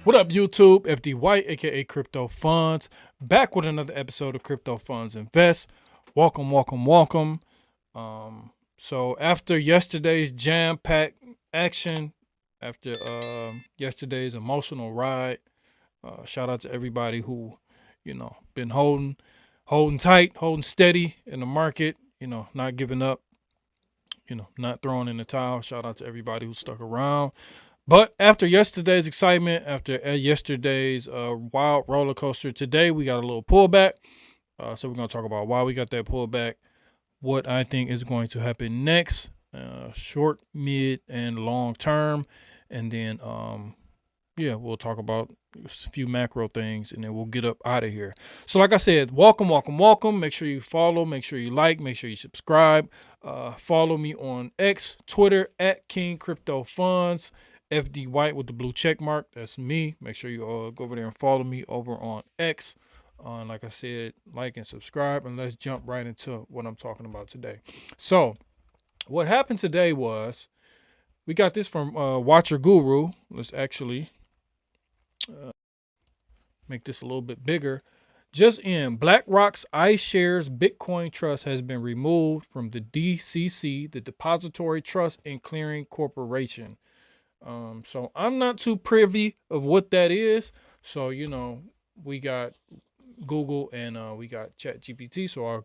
What up, YouTube? FD White, aka Crypto Funds, back with another episode of Crypto Funds Invest. Welcome, welcome, welcome. So after yesterday's jam-packed action, after yesterday's emotional ride, shout out to everybody who, been holding tight, holding steady in the market. Not giving up. Not throwing in the towel. Shout out to everybody who stuck around. But after yesterday's excitement, after yesterday's wild roller coaster, today we got a little pullback. So we're going to talk about why we got that pullback, what I think is going to happen next, short, mid, and long term. And then, we'll talk about a few macro things, and then we'll get up out of here. So like I said, welcome, welcome, welcome. Make sure you follow, make sure you like, make sure you subscribe. Follow me on X, Twitter, at King Crypto Funds. FD White with the blue check mark. That's me. Make sure you go over there and follow me over on X. Like I said, like and subscribe, and let's jump right into what I'm talking about today. So, what happened today was we got this from Watcher Guru. Let's actually make this a little bit bigger. Just in, BlackRock's iShares Bitcoin Trust has been removed from the DCC, the Depository Trust and Clearing Corporation. So I'm not too privy of what that is. So, we got Google and we got ChatGPT. So I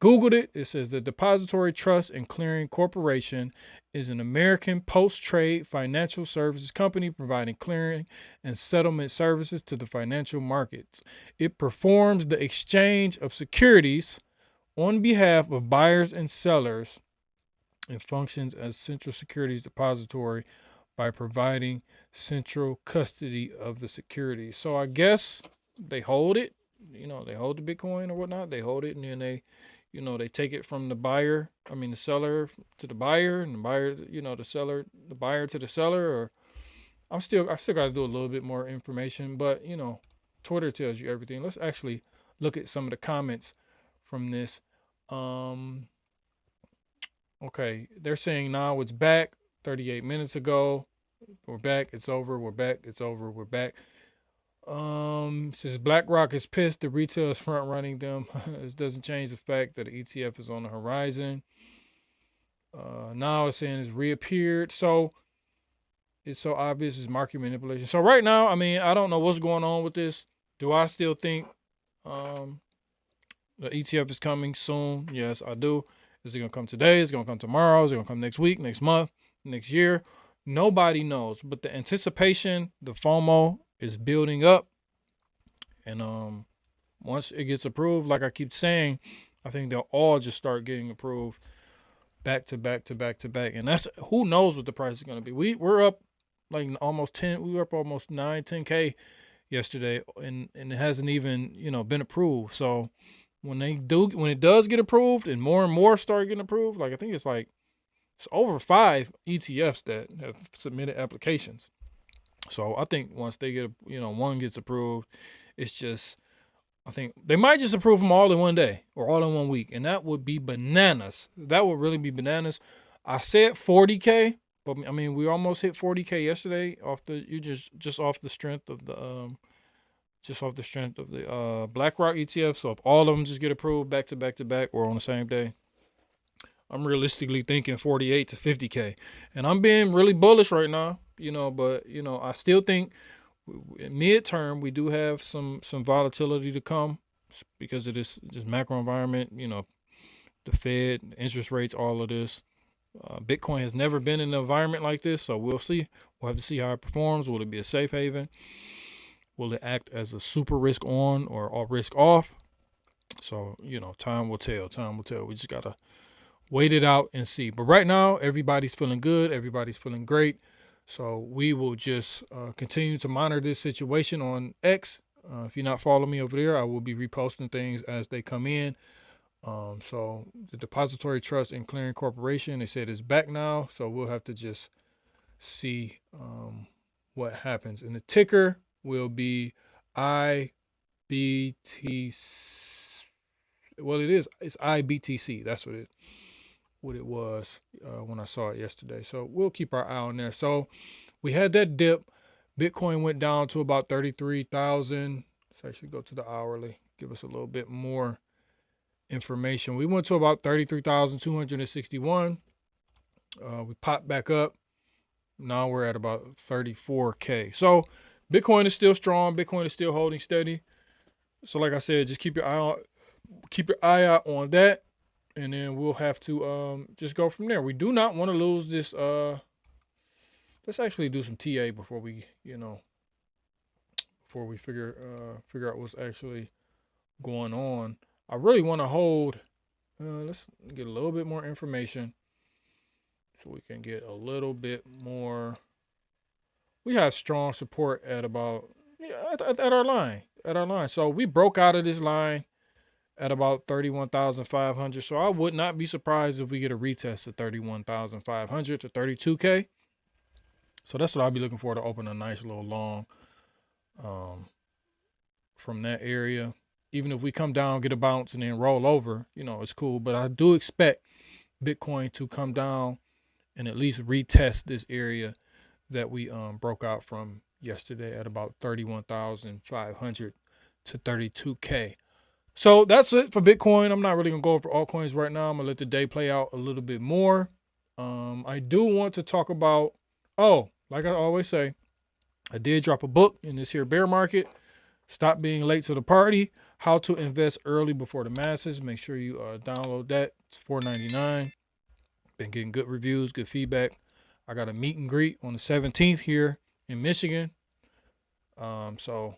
Googled it. It says the Depository Trust and Clearing Corporation is an American post-trade financial services company providing clearing and settlement services to the financial markets. It performs the exchange of securities on behalf of buyers and sellers and functions as central securities depository by providing central custody of the securities. So I guess they hold it, they hold the Bitcoin or whatnot. They hold it and then they take it from the seller to the buyer and the buyer, the buyer to the seller. Or I still got to do a little bit more information, but Twitter tells you everything. Let's actually look at some of the comments from this. Okay, they're saying now it's back 38 minutes ago. We're back. It's over. We're back. It's over. We're back. Says BlackRock is pissed. The retail is front running them. This doesn't change the fact that the ETF is on the horizon. Now it's saying it's reappeared. So it's so obvious it's market manipulation. So right now, I don't know what's going on with this. Do I still think the ETF is coming soon? Yes, I do. Is it gonna come today? Is it gonna come tomorrow? Is it gonna come next week, next month, next year? Nobody knows, but the anticipation, the FOMO is building up. And once it gets approved, like I keep saying, I think they'll all just start getting approved back to back to back to back. And that's, who knows what the price is going to be. We're up like almost 10, we were up almost 9, 10K yesterday, and it hasn't even, been approved. So when it does get approved and more start getting approved, like I think it's over 5 ETFs that have submitted applications. So I think once they get, one gets approved, it's just, I think they might just approve them all in one day or all in 1 week. And that would be bananas. That would really be bananas. I said 40K, but we almost hit 40K yesterday just off the strength of the, BlackRock ETF. So if all of them just get approved back to back to back or on the same day, I'm realistically thinking 48 to 50K. And I'm being really bullish right now, but I still think midterm we do have some volatility to come because of this macro environment, the Fed, interest rates, all of this. Bitcoin has never been in an environment like this, so we'll see. We'll have to see how it performs. Will it be a safe haven? Will it act as a super risk on or risk off? So, time will tell. Time will tell. We just got to wait it out and see. But right now, everybody's feeling good. Everybody's feeling great. So we will just continue to monitor this situation on X. If you're not following me over there, I will be reposting things as they come in. So the Depository Trust and Clearing Corporation, they said it's back now. So we'll have to just see what happens. And the ticker will be IBTC. Well, it's IBTC. That's what it was when I saw it yesterday. So we'll keep our eye on there. So we had that dip. Bitcoin went down to about 33,000. Let's actually go to the hourly, give us a little bit more information. We went to about 33,261. We popped back up. Now we're at about 34K. So Bitcoin is still strong. Bitcoin is still holding steady. So like I said, just keep your eye out on that, and then we'll have to just go from there. We do not want to lose this. Let's actually do some TA before we figure out what's actually going on. I really want to hold. Let's get a little bit more information so we can get a little bit more. We have strong support at about at our line. So we broke out of this line at about 31,500. So I would not be surprised if we get a retest of 31,500 to 32K. So that's what I'll be looking for, to open a nice little long from that area. Even if we come down, get a bounce, and then roll over, it's cool. But I do expect Bitcoin to come down and at least retest this area that we broke out from yesterday at about 31,500 to 32K. So that's it for Bitcoin. I'm not really going to go over altcoins right now. I'm going to let the day play out a little bit more. I do want to talk about, like I always say, I did drop a book in this here bear market. Stop being late to the party. How to invest early before the masses. Make sure you download that. It's $4.99. Been getting good reviews, good feedback. I got a meet and greet on the 17th here in Michigan. So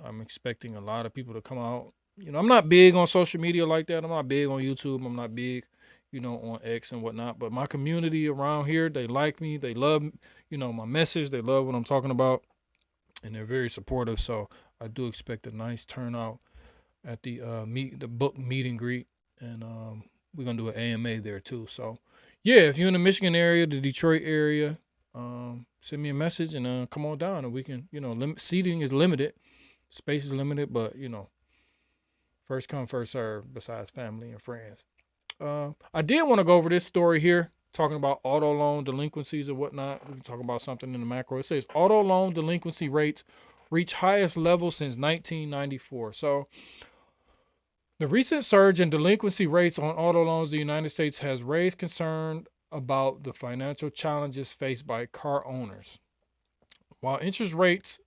I'm expecting a lot of people to come out. I'm not big on social media like that. I'm not big on YouTube. I'm not big, on X and whatnot. But my community around here, they like me. They love, my message. They love what I'm talking about. And they're very supportive. So I do expect a nice turnout at the book meet and greet. And we're going to do an AMA there too. So yeah, if you're in the Michigan area, the Detroit area, send me a message and come on down, and we can, seating is limited, space is limited, but first come, first serve, besides family and friends. I did want to go over this story here, talking about auto loan delinquencies and whatnot. We can talk about something in the macro. It says auto loan delinquency rates reach highest level since 1994. So the recent surge in delinquency rates on auto loans in the United States has raised concern about the financial challenges faced by car owners. While interest rate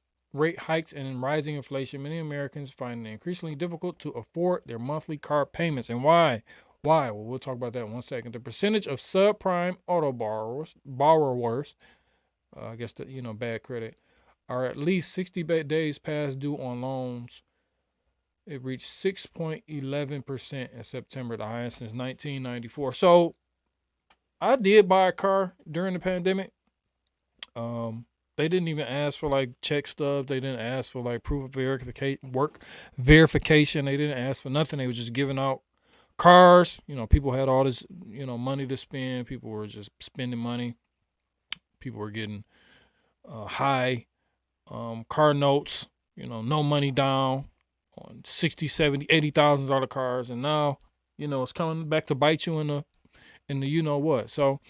hikes and rising inflation, many Americans find it increasingly difficult to afford their monthly car payments. And why? Well, we'll talk about that in 1 second. The percentage of subprime auto borrowers, I guess bad credit, are at least 60 days past due on loans. It reached 6.11% in September, the highest since 1994. So I did buy a car during the pandemic. They didn't even ask for like check stubs. They didn't ask for like proof of work verification. They didn't ask for nothing. They were just giving out cars. People had all this, money to spend. People were just spending money. People were getting high car notes, no money down on $60,000, $70,000, $80,000 cars, and now it's coming back to bite you in the what. So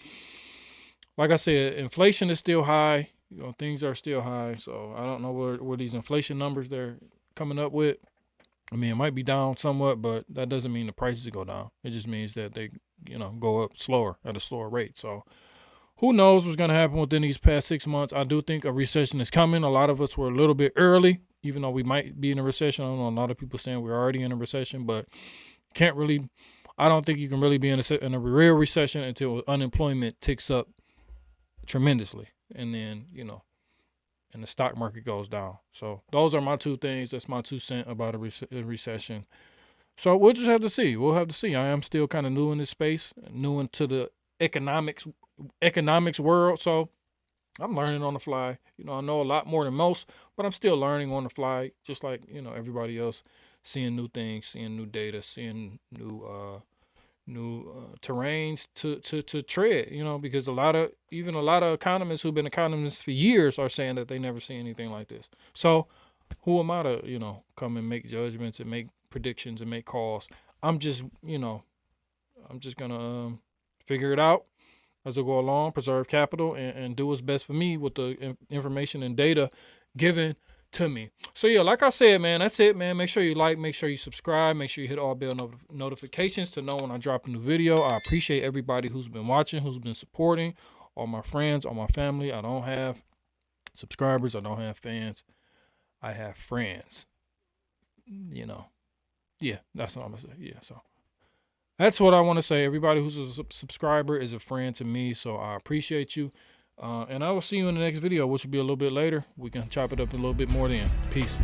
like I said, inflation is still high. Things are still high. So I don't know where these inflation numbers they're coming up with. I mean, it might be down somewhat, but that doesn't mean the prices go down. It just means that they go up slower, at a slower rate. So who knows what's going to happen within these past 6 months. I do think a recession is coming. A lot of us were a little bit early, even though we might be in a recession. I don't know, a lot of people saying we're already in a recession, but I don't think you can really be in a real recession until unemployment ticks up tremendously. And then, and the stock market goes down. So those are my two things. That's my 2 cents about a recession. So we'll just have to see. I am still kind of new in this space, new into the economics world. So I'm learning on the fly. I know a lot more than most, but I'm still learning on the fly, just like, everybody else, seeing new things, seeing new data, seeing new terrains to tread, because a lot of economists who've been economists for years are saying that they never see anything like this. So who am I to, come and make judgments and make predictions and make calls? I'm just gonna figure it out as I go along, preserve capital, and do what's best for me with the information and data given to me. So yeah, like I said, man, that's it, man. Make sure you like, make sure you subscribe, make sure you hit all bell notifications to know when I drop a new video. I appreciate everybody who's been watching, who's been supporting, all my friends, all my family. I don't have subscribers, I don't have fans, I have friends. You know, yeah, that's what I'm gonna say. Yeah, so that's what I want to say. Everybody who's a subscriber is a friend to me, so I appreciate you. And I will see you in the next video, which will be a little bit later. We can chop it up a little bit more then. Peace.